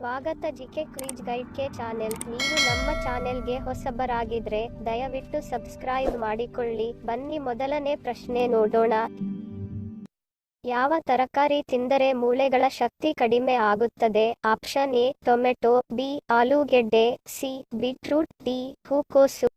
ಸ್ವಾಗತ GK quiz guide ಕೆ channel. ನೀವು ನಮ್ಮ ಚಾನೆಲ್ಗೆ ಹೊಸಬರಾಗಿದ್ರೆ ದಯವಿಟ್ಟು ಸಬ್ಸ್ಕ್ರೈಬ್ ಮಾಡಿಕೊಳ್ಳಿ. ಬನ್ನಿ ಮೊದಲನೇ ಪ್ರಶ್ನೆ ನೋಡೋಣ. ಯಾವ ತರಕಾರಿ ತಿಂದರೆ ಮೂಳೆಗಳ ಶಕ್ತಿ ಕಡಿಮೆ ಆಗುತ್ತದೆ? ಆಪ್ಷನ್ ಎ ಟೊಮೆಟೊ, ಬಿ ಆಲೂಗೆಡ್ಡೆ, ಸಿ ಬೀಟ್ರೂಟ್, ಡಿ ಹೂಕೋಸು.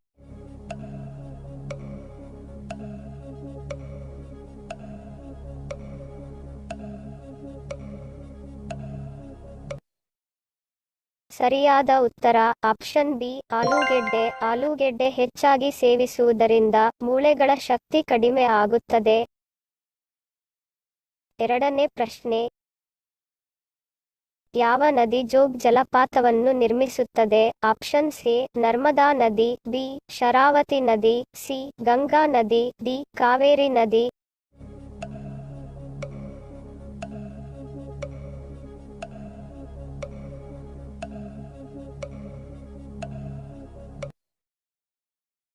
ಸರಿಯಾದ ಉತ್ತರ ಆಪ್ಷನ್ ಬಿ ಆಲೂಗೆಡ್ಡೆ. ಆಲೂಗೆಡ್ಡೆ ಹೆಚ್ಚಾಗಿ ಸೇವಿಸುವುದರಿಂದ ಮೂಳೆಗಳ ಶಕ್ತಿ ಕಡಿಮೆ ಆಗುತ್ತದೆ. ಎರಡನೇ ಪ್ರಶ್ನೆ. ಯಾವ ನದಿ ಜೋಗ್ ಜಲಪಾತವನ್ನು ನಿರ್ಮಿಸುತ್ತದೆ? ಆಪ್ಷನ್ಸ್ ಎ ನರ್ಮದಾ ನದಿ, ಬಿ ಶರಾವತಿ ನದಿ, ಸಿ ಗಂಗಾ ನದಿ, ಡಿ ಕಾವೇರಿ ನದಿ.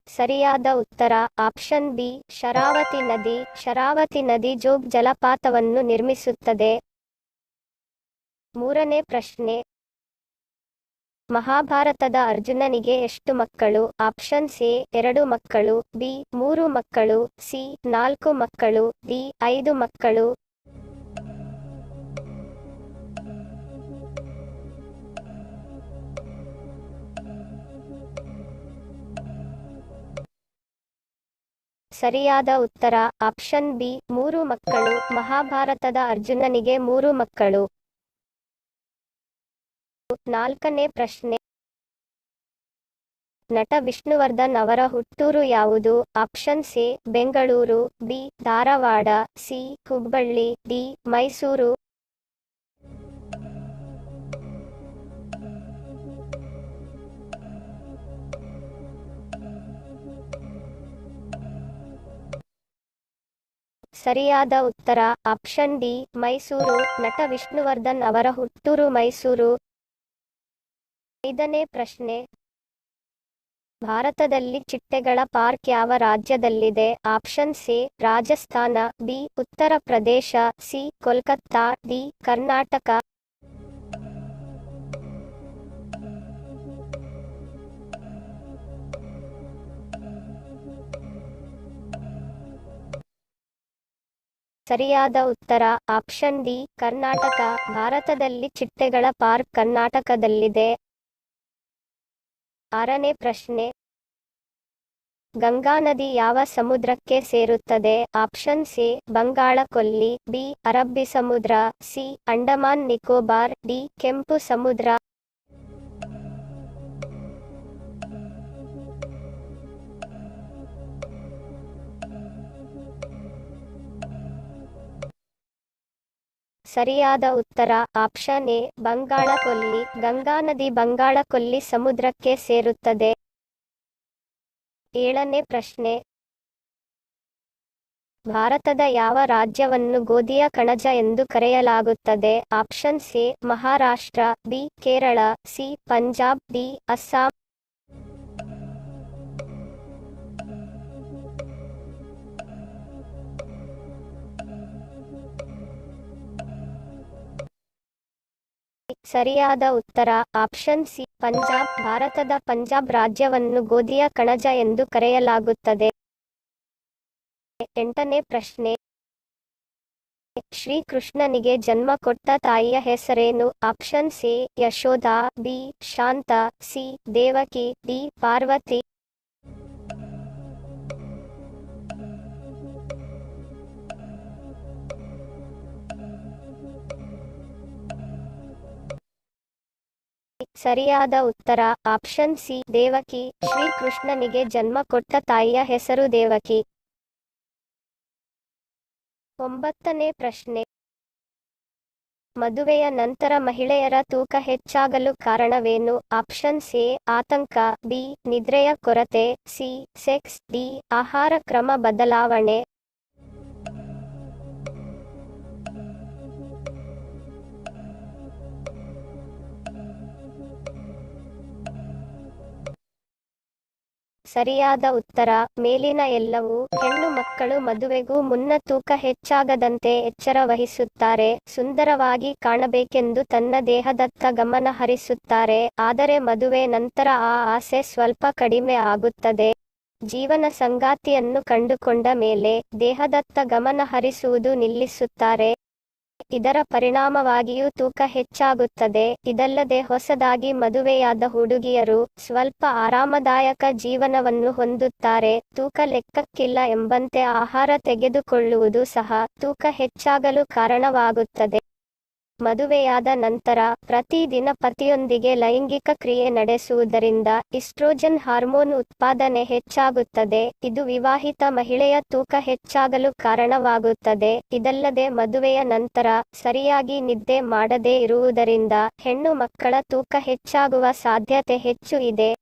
ಸರಿಯಾದ ಉತ್ತರ ಆಪ್ಷನ್ ಬಿ ಶರಾವತಿ ನದಿ. ಶರಾವತಿ ನದಿ ಜೋಗ್ ಜಲಪಾತವನ್ನು ನಿರ್ಮಿಸುತ್ತದೆ. ಮೂರನೇ ಪ್ರಶ್ನೆ. ಮಹಾಭಾರತದ ಅರ್ಜುನನಿಗೆ ಎಷ್ಟು ಮಕ್ಕಳು? ಆಪ್ಷನ್ಸ್ ಎ 2 ಮಕ್ಕಳು, ಬಿ 3 ಮಕ್ಕಳು, ಸಿ 4 ಮಕ್ಕಳು, ಡಿ 5 ಮಕ್ಕಳು. ಸರಿಯಾದ ಉತ್ತರ ಆಪ್ಷನ್ ಬಿ 3 ಮಕ್ಕಳು. ಮಹಾಭಾರತದ ಅರ್ಜುನನಿಗೆ 3 ಮಕ್ಕಳು. ನಾಲ್ಕನೇ ಪ್ರಶ್ನೆ. ನಟ ವಿಷ್ಣುವರ್ಧನ್ ಅವರ ಹುಟ್ಟೂರು ಯಾವುದು? Options A Bengaluru, B Dharwad, C Hubballi, D Mysuru. ಸರಿಯಾದ ಉತ್ತರ ಆಪ್ಷನ್ ಡಿ ಮೈಸೂರು. ನಟ ವಿಷ್ಣುವರ್ಧನ್ ಅವರ ಹುಟ್ಟೂರು ಮೈಸೂರು. ಐದನೇ ಪ್ರಶ್ನೆ. ಭಾರತದಲ್ಲಿ ಚಿಟ್ಟೆಗಳ ಪಾರ್ಕ್ ಯಾವ ರಾಜ್ಯದಲ್ಲಿದೆ? Options A Rajasthan, B Uttar Pradesh, C Kolkata, D Karnataka. ಸರಿಯಾದ ಉತ್ತರ ಆಪ್ಷನ್ ಡಿ ಕರ್ನಾಟಕ. ಭಾರತದಲ್ಲಿ ಚಿಟ್ಟೆಗಳ ಪಾರ್ಕ್ ಕರ್ನಾಟಕದಲ್ಲಿದೆ. ಆರನೇ ಪ್ರಶ್ನೆ. ಗಂಗಾ ನದಿ ಯಾವ ಸಮುದ್ರಕ್ಕೆ ಸೇರುತ್ತದೆ? ಆಪ್ಷನ್ಸ್ ಎ ಬಂಗಾಳ ಕೊಲ್ಲಿ, ಬಿ ಅರಬ್ಬಿ ಸಮುದ್ರ, ಸಿ ಅಂಡಮಾನ್ ನಿಕೋಬಾರ್, ಡಿ ಕೆಂಪು ಸಮುದ್ರ. ಸರಿಯಾದ ಉತ್ತರ ಆಪ್ಷನ್ ಎ ಬಂಗಾಳ ಕೊಲ್ಲಿ. ಗಂಗಾ ನದಿ ಬಂಗಾಳ ಕೊಲ್ಲಿ ಸಮುದ್ರಕ್ಕೆ ಸೇರುತ್ತದೆ. ಏಳನೇ ಪ್ರಶ್ನೆ. ಭಾರತದ ಯಾವ ರಾಜ್ಯವನ್ನು ಗೋಧಿಯ ಕಣಜ ಎಂದು ಕರೆಯಲಾಗುತ್ತದೆ? Options A Maharashtra, B Kerala, C Punjab, D Assam. ಸರಿಯಾದ ಉತ್ತರ ಆಪ್ಷನ್ ಸಿ ಪಂಜಾಬ್. ಭಾರತದ ಪಂಜಾಬ್ ರಾಜ್ಯವನ್ನು ಗೋಧಿಯ ಕಣಜ ಎಂದು ಕರೆಯಲಾಗುತ್ತದೆ. ಎಂಟನೇ ಪ್ರಶ್ನೆ. ಶ್ರೀಕೃಷ್ಣನಿಗೆ ಜನ್ಮ ಕೊಟ್ಟ ತಾಯಿಯ ಹೆಸರೇನು? Options A Yashoda, B Shanta, C Devaki, D Parvati. ಸರಿಯಾದ ಉತ್ತರ ಆಪ್ಷನ್ ಸಿ ದೇವಕಿ. ಶ್ರೀಕೃಷ್ಣನಿಗೆ ಜನ್ಮ ಕೊಟ್ಟ ತಾಯಿಯ ಹೆಸರು ದೇವಕಿ. ಒಂಬತ್ತನೇ ಪ್ರಶ್ನೆ. ಮದುವೆಯ ನಂತರ ಮಹಿಳೆಯರ ತೂಕ ಹೆಚ್ಚಾಗಲು ಕಾರಣವೇನು? ಆಪ್ಷನ್ಸ್ ಎ ಆತಂಕ, ಬಿ ನಿದ್ರೆಯ ಕೊರತೆ, ಸಿ ಸೆಕ್ಸ್, ಡಿ ಆಹಾರ ಕ್ರಮ ಬದಲಾವಣೆ. ಸರಿಯಾದ ಉತ್ತರ ಮೇಲಿನ ಎಲ್ಲವೂ. ಹೆಣ್ಣು ಮಕ್ಕಳು ಮದುವೆಗೂ ಮುನ್ನ ತೂಕ ಹೆಚ್ಚಾಗದಂತೆ ಎಚ್ಚರ ವಹಿಸುತ್ತಾರೆ. ಸುಂದರವಾಗಿ ಕಾಣಬೇಕೆಂದು ತನ್ನ ದೇಹದತ್ತ ಗಮನ ಹರಿಸುತ್ತಾರೆ. ಆದರೆ ಮದುವೆ ನಂತರ ಆ ಆಸೆ ಸ್ವಲ್ಪ ಕಡಿಮೆ ಆಗುತ್ತದೆ. ಜೀವನ ಸಂಗಾತಿಯನ್ನು ಕಂಡುಕೊಂಡ ಮೇಲೆ ದೇಹದತ್ತ ಗಮನ ಹರಿಸುವುದು ನಿಲ್ಲಿಸುತ್ತಾರೆ. ಇದರ ಪರಿಣಾಮವಾಗಿಯೂ ತೂಕ ಹೆಚ್ಚಾಗುತ್ತದೆ. ಇದಲ್ಲದೆ ಹೊಸದಾಗಿ ಮದುವೆಯಾದ ಹುಡುಗಿಯರು ಸ್ವಲ್ಪ ಆರಾಮದಾಯಕ ಜೀವನವನ್ನು ಹೊಂದುತ್ತಾರೆ. ತೂಕ ಲೆಕ್ಕಕ್ಕಿಲ್ಲ ಎಂಬಂತೆ ಆಹಾರ ತೆಗೆದುಕೊಳ್ಳುವುದು ಸಹ ತೂಕ ಹೆಚ್ಚಾಗಲು ಕಾರಣವಾಗುತ್ತದೆ. ಮದುವೆಯಾದ ನಂತರ ಪ್ರತಿದಿನ ಪತಿಯೊಂದಿಗೆ ಲೈಂಗಿಕ ಕ್ರಿಯೆ ನಡೆಸುವುದರಿಂದ ಈಸ್ಟ್ರೋಜನ್ ಹಾರ್ಮೋನ್ ಉತ್ಪಾದನೆ ಹೆಚ್ಚಾಗುತ್ತದೆ. ಇದು ವಿವಾಹಿತ ಮಹಿಳೆಯ ತೂಕ ಹೆಚ್ಚಾಗಲು ಕಾರಣವಾಗುತ್ತದೆ. ಇದಲ್ಲದೆ ಮದುವೆಯ ನಂತರ ಸರಿಯಾಗಿ ನಿದ್ದೆ ಮಾಡದೇ ಇರುವುದರಿಂದ ಹೆಣ್ಣು ಮಕ್ಕಳ ತೂಕ ಹೆಚ್ಚಾಗುವ ಸಾಧ್ಯತೆ ಹೆಚ್ಚು ಇದೆ.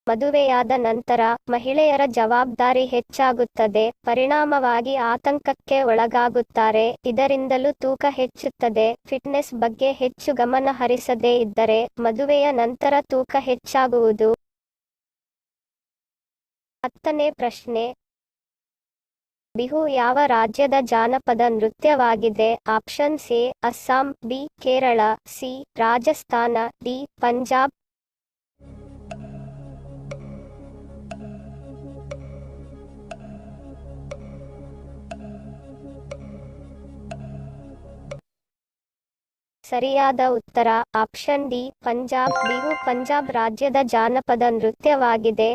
ಮದುವೆಯಾದ ನಂತರ ಮಹಿಳೆಯರ ಜವಾಬ್ದಾರಿ ಹೆಚ್ಚಾಗುತ್ತದೆ. ಪರಿಣಾಮವಾಗಿ ಆತಂಕಕ್ಕೆ ಒಳಗಾಗುತ್ತಾರೆ. ಇದರಿಂದಲೂ ತೂಕ ಹೆಚ್ಚುತ್ತದೆ. ಫಿಟ್ನೆಸ್ ಬಗ್ಗೆ ಹೆಚ್ಚು ಗಮನ ಹರಿಸದೇ ಇದ್ದರೆ ಮದುವೆಯ ನಂತರ ತೂಕ ಹೆಚ್ಚಾಗುವುದು. 10ನೇ ಪ್ರಶ್ನೆ. ಬಿಹು ಯಾವ ರಾಜ್ಯದ ಜಾನಪದ ನೃತ್ಯವಾಗಿದೆ? Option A Assam, B Kerala, C Rajasthan, D Punjab. ಸರಿಯಾದ ಉತ್ತರ ಆಪ್ಷನ್ ಡಿ ಪಂಜಾಬ್. ಬಿಹು ಪಂಜಾಬ್ ರಾಜ್ಯದ ಜಾನಪದ ನೃತ್ಯವಾಗಿದೆ.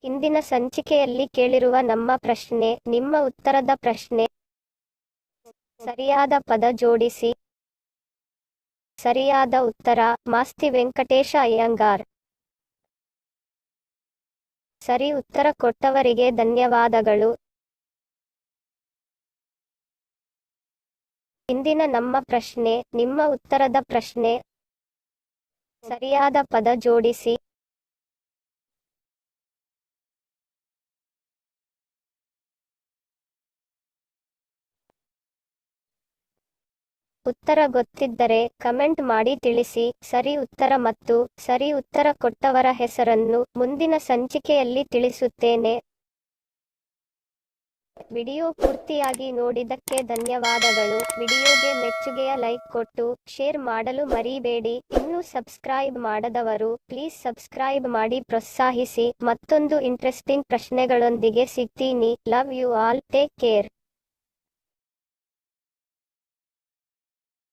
ಇಂದಿನ ಸಂಚಿಕೆಯಲ್ಲಿ ಕೇಳಿರುವ ನಮ್ಮ ಪ್ರಶ್ನೆ ನಿಮ್ಮ ಉತ್ತರದ ಪ್ರಶ್ನೆ. ಸರಿಯಾದ ಪದ ಜೋಡಿಸಿ. ಸರಿಯಾದ ಉತ್ತರ ಮಾಸ್ತಿ ವೆಂಕಟೇಶ ಅಯ್ಯಂಗಾರ್. ಸರಿ ಉತ್ತರ ಕೊಟ್ಟವರಿಗೆ ಧನ್ಯವಾದಗಳು. ಇಂದಿನ ನಮ್ಮ ಪ್ರಶ್ನೆ ನಿಮ್ಮ ಉತ್ತರದ ಪ್ರಶ್ನೆ. ಸರಿಯಾದ ಪದ ಜೋಡಿಸಿ. ಉತ್ತರ ಗೊತ್ತಿದ್ದರೆ ಕಮೆಂಟ್ ಮಾಡಿ ತಿಳಿಸಿ. ಸರಿ ಉತ್ತರ ಮತ್ತು ಸರಿ ಉತ್ತರ ಕೊಟ್ಟವರ ಹೆಸರನ್ನು ಮುಂದಿನ ಸಂಚಿಕೆಯಲ್ಲಿ ತಿಳಿಸುತ್ತೇನೆ. ವಿಡಿಯೋ ಪೂರ್ತಿಯಾಗಿ ನೋಡಿದ್ದಕ್ಕೆ ಧನ್ಯವಾದಗಳು. ವಿಡಿಯೋಗೆ ಮೆಚ್ಚುಗೆಯ ಲೈಕ್ ಕೊಟ್ಟು ಶೇರ್ ಮಾಡಲು ಮರಿಬೇಡಿ. ಇನ್ನೂ ಸಬ್ಸ್ಕ್ರೈಬ್ ಮಾಡದವರು ಪ್ಲೀಸ್ ಸಬ್ಸ್ಕ್ರೈಬ್ ಮಾಡಿ ಪ್ರೋತ್ಸಾಹಿಸಿ. ಮತ್ತೊಂದು ಇಂಟ್ರೆಸ್ಟಿಂಗ್ ಪ್ರಶ್ನೆಗಳೊಂದಿಗೆ ಸಿಗ್ತೀನಿ. Love you all. Take care.